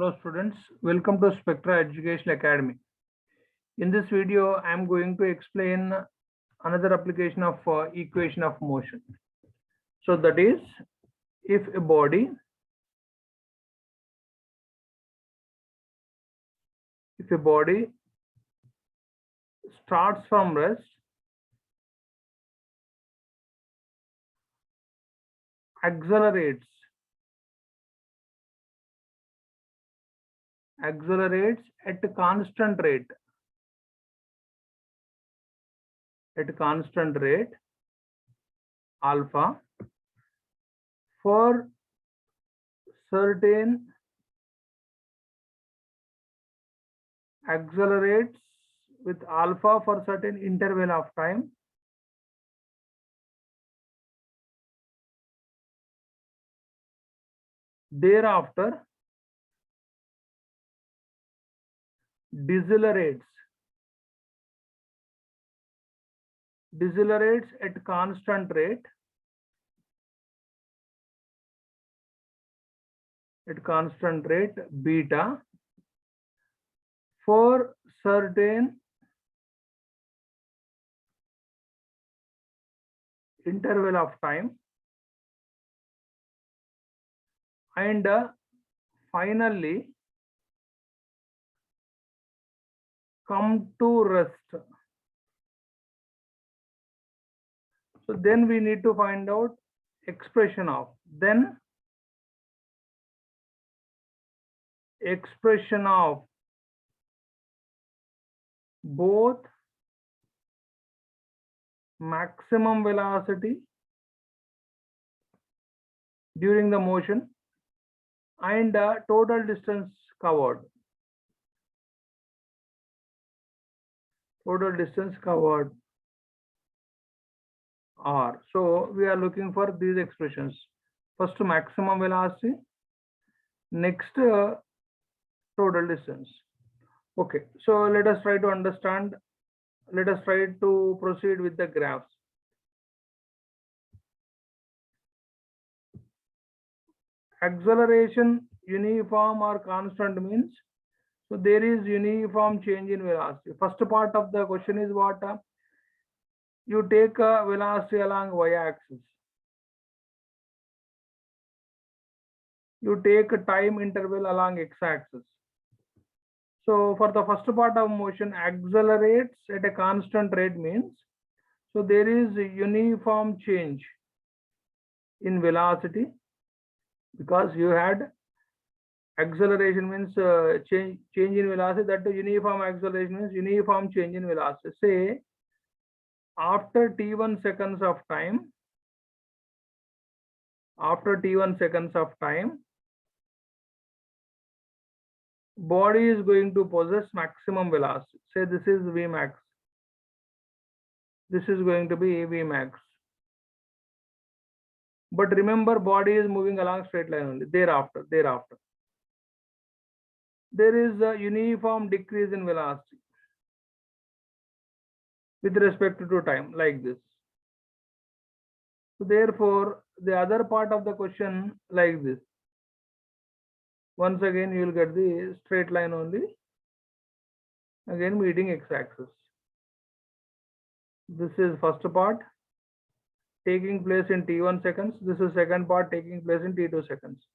Hello students, welcome to Spectra Education Academy. In this video, I am going to explain another application of equation of motion. So that is, if a body starts from rest, accelerates at a constant rate alpha for certain accelerates with alpha for certain interval of time, thereafter decelerates at constant rate beta for certain interval of time, and finally come to rest. So then we need to find out expression of both maximum velocity during the motion and total distance covered. R. So we are looking for these expressions. First maximum velocity, next total distance. Okay, so let us try to understand. Let us try to proceed with the graphs. Acceleration uniform or constant means, so there is uniform change in velocity. First part of the question is what? You take a velocity along y-axis. You take a time interval along x-axis. So for the first part of motion, accelerates at a constant rate means, so there is a uniform change in velocity, because you had acceleration means change in velocity, that uniform acceleration means uniform change in velocity. Say after t1 seconds of time, body is going to possess maximum velocity. Say this is Vmax. This is going to be Vmax. But remember, body is moving along straight line only. Thereafter, there is a uniform decrease in velocity with respect to time, like this. So therefore, the other part of the question like this. Once again, you will get the straight line only, again meeting x-axis. This is first part taking place in t1 seconds. This is second part taking place in t2 seconds.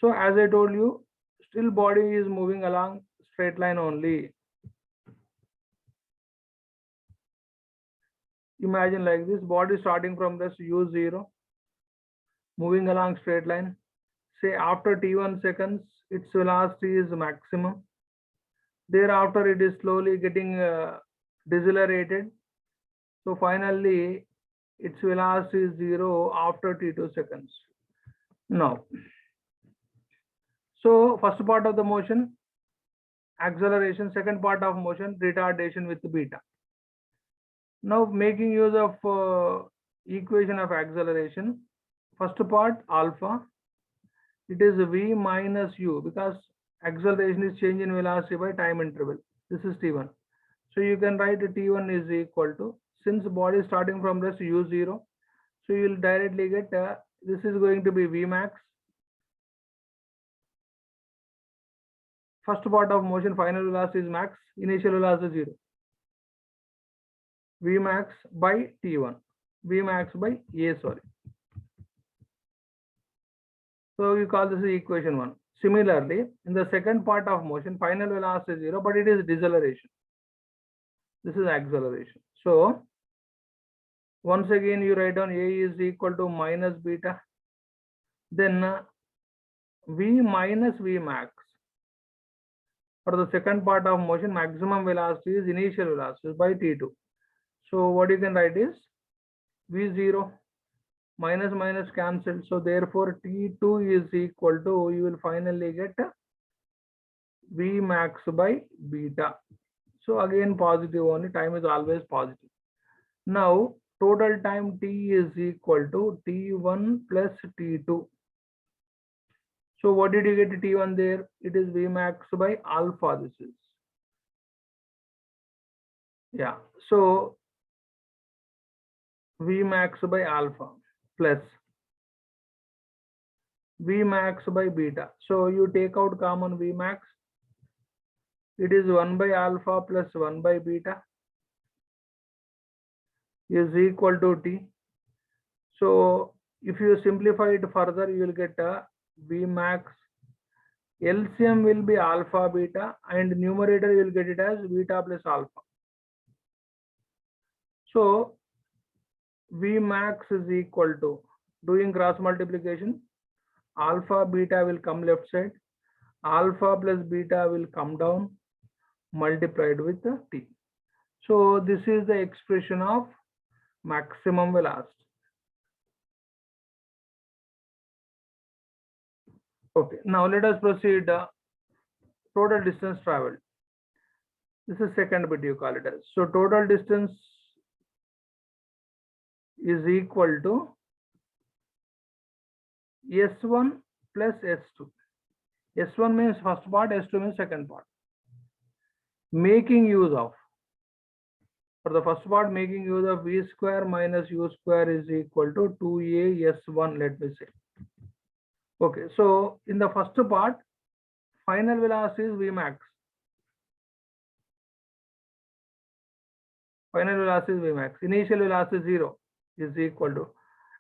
So as I told you, still body is moving along straight line only. Imagine like this, body starting from this u0, moving along straight line. Say after t1 seconds, its velocity is maximum. Thereafter, it is slowly getting decelerated. So finally, its velocity is 0 after t2 seconds. Now, so first part of the motion, acceleration. Second part of motion, retardation with beta. Now making use of equation of acceleration. First part alpha, it is v minus u, because acceleration is change in velocity by time interval. This is t1. So you can write t1 is equal to, since body is starting from this u0, so you will directly get this is going to be Vmax first part of motion, final velocity is max, initial velocity is 0. V max by T1, V max by A, sorry. So you call this equation 1. Similarly, in the second part of motion, final velocity is 0, but it is deceleration. This is acceleration. So once again, you write down A is equal to minus beta. Then V minus V max. For the second part of motion, maximum velocity is initial velocity by T2. So what you can write is V0 minus minus cancelled. So therefore T2 is equal to, you will finally get V max by beta. So again positive only, time is always positive. Now total time T is equal to T1 plus T2. So what did you get T1 there? It is V max by alpha, this is. Yeah, so V max by alpha plus V max by beta. So you take out common V max. It is 1 by alpha plus 1 by beta is equal to T. So if you simplify it further, you will get a V max. LCM will be alpha beta, and numerator you will get it as beta plus alpha. So V max is equal to, doing cross multiplication, alpha beta will come left side, alpha plus beta will come down, multiplied with the T. So this is the expression of maximum velocity. Okay, now let us proceed. Total distance traveled. This is second bit, you call it as. So total distance is equal to S1 plus S2. S1 means first part, S2 means second part. Making use of, for the first part, making use of V square minus U square is equal to 2A S1, let me say. Okay, so in the first part, final velocity is V max. Final velocity is V max. Initial velocity is 0 is equal to,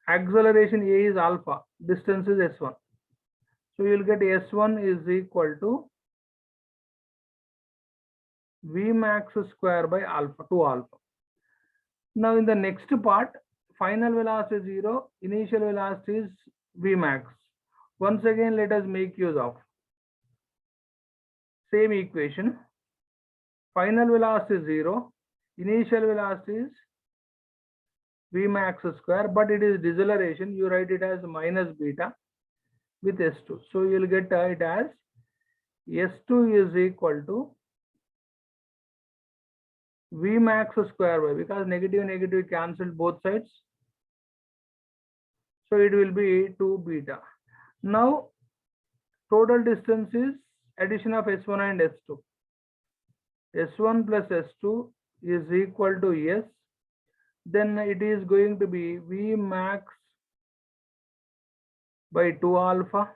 acceleration A is alpha, distance is S1. So you will get S1 is equal to V max square by alpha, 2 alpha. Now in the next part, final velocity is 0, initial velocity is V max. Once again, let us make use of same equation. Final velocity is 0, initial velocity is V max square, but it is deceleration. You write it as minus beta with S2. So you will get it as S2 is equal to V max square by, because negative negative cancelled both sides. So it will be 2 beta. Now total distance is addition of S1 and S2. S1 plus S2 is equal to S. Then it is going to be V max by 2 alpha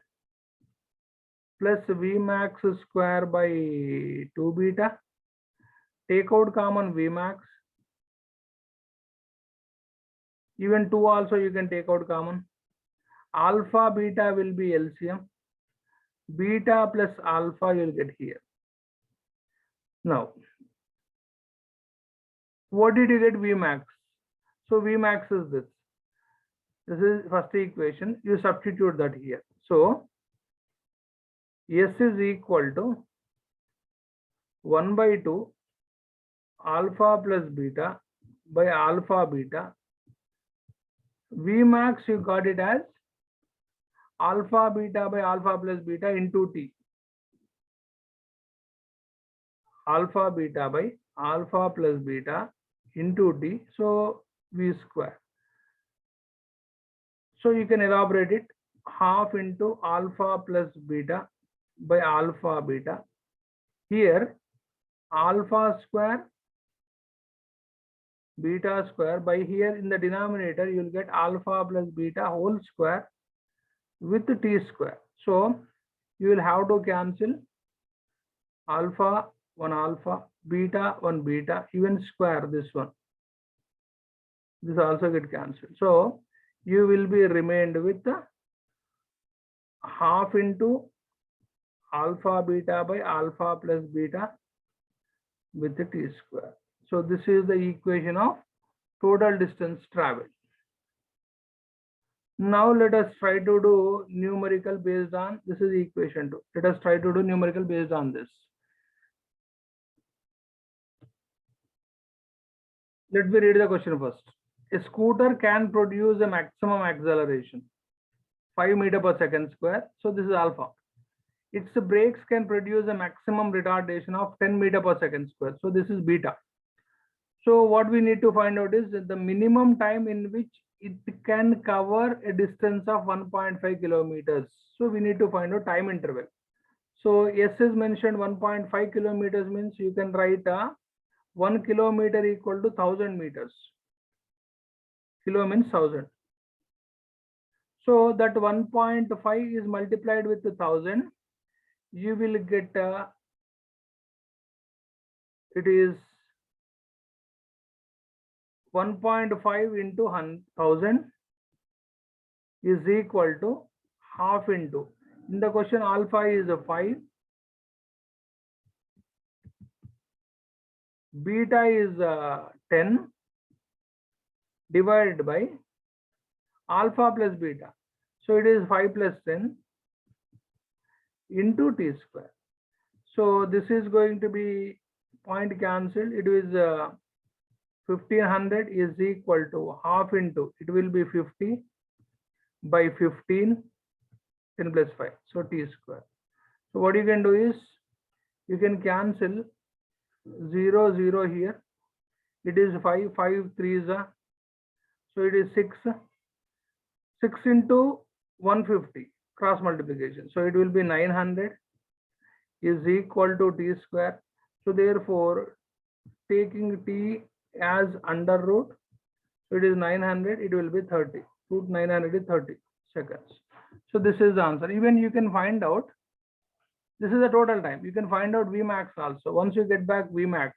plus V max square by 2 beta. Take out common V max. Even 2 also you can take out common. Alpha beta will be LCM. Beta plus alpha you will get here. Now, what did you get V max? So V max is this. This is first equation. You substitute that here. So S is equal to 1 by 2 alpha plus beta by alpha beta. V max you got it as alpha beta by alpha plus beta into T. Alpha beta by alpha plus beta into T. So V square. So you can elaborate it, half into alpha plus beta by alpha beta. Here alpha square beta square by, here in the denominator you will get alpha plus beta whole square with T square. So you will have to cancel alpha, 1 alpha, beta, 1 beta, even square this one. This also get cancelled. So you will be remained with half into alpha beta by alpha plus beta with the t square. So this is the equation of total distance traveled. Now let us try to do numerical based on, this is equation 2. Let us try to do numerical based on this. Let me read the question first. A scooter can produce a maximum acceleration 5 meter per second square. So this is alpha. Its brakes can produce a maximum retardation of 10 meter per second square. So this is beta. So what we need to find out is the minimum time in which it can cover a distance of 1.5 kilometers. So we need to find out time interval. So S is mentioned 1.5 kilometers means you can write 1 kilometer equal to 1000 meters. Kilo means 1000. So that 1.5 is multiplied with 1000. You will get it is 1.5 into 1000 is equal to half into. In the question, alpha is 5, beta is 10 divided by alpha plus beta. So it is 5 plus 10 into t square. So this is going to be point cancelled. It is 1500 is equal to half into, it will be 50 by 15, 10 plus 5. So t square. So what you can do is you can cancel 0, 0 here. It is 5, 5 3s. So it is 6. 6 into 150 cross multiplication. So it will be 900 is equal to t square. So therefore, taking t as under root, so it is 900, it will be 30. Root 900 is 30 seconds. So this is the answer. Even you can find out, this is the total time. You can find out Vmax also. Once you get back Vmax,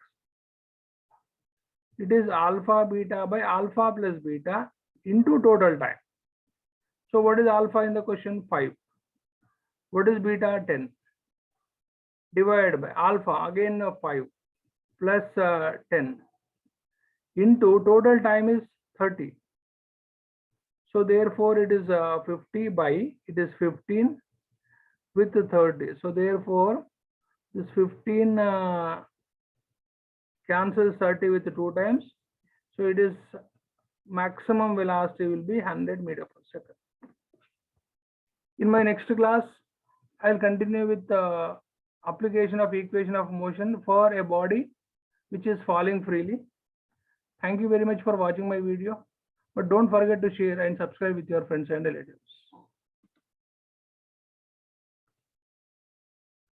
it is alpha beta by alpha plus beta into total time. So what is alpha in the question? 5. What is beta? 10. Divided by alpha, again 5 plus 10 into total time is 30. So therefore it is 50 by, it is 15 with 30. So therefore this 15 cancels 30 with 2 times. So it is maximum velocity will be 100 meter per second. In my next class, I'll continue with the application of equation of motion for a body which is falling freely. Thank you very much for watching my video, but don't forget to share and subscribe with your friends and relatives.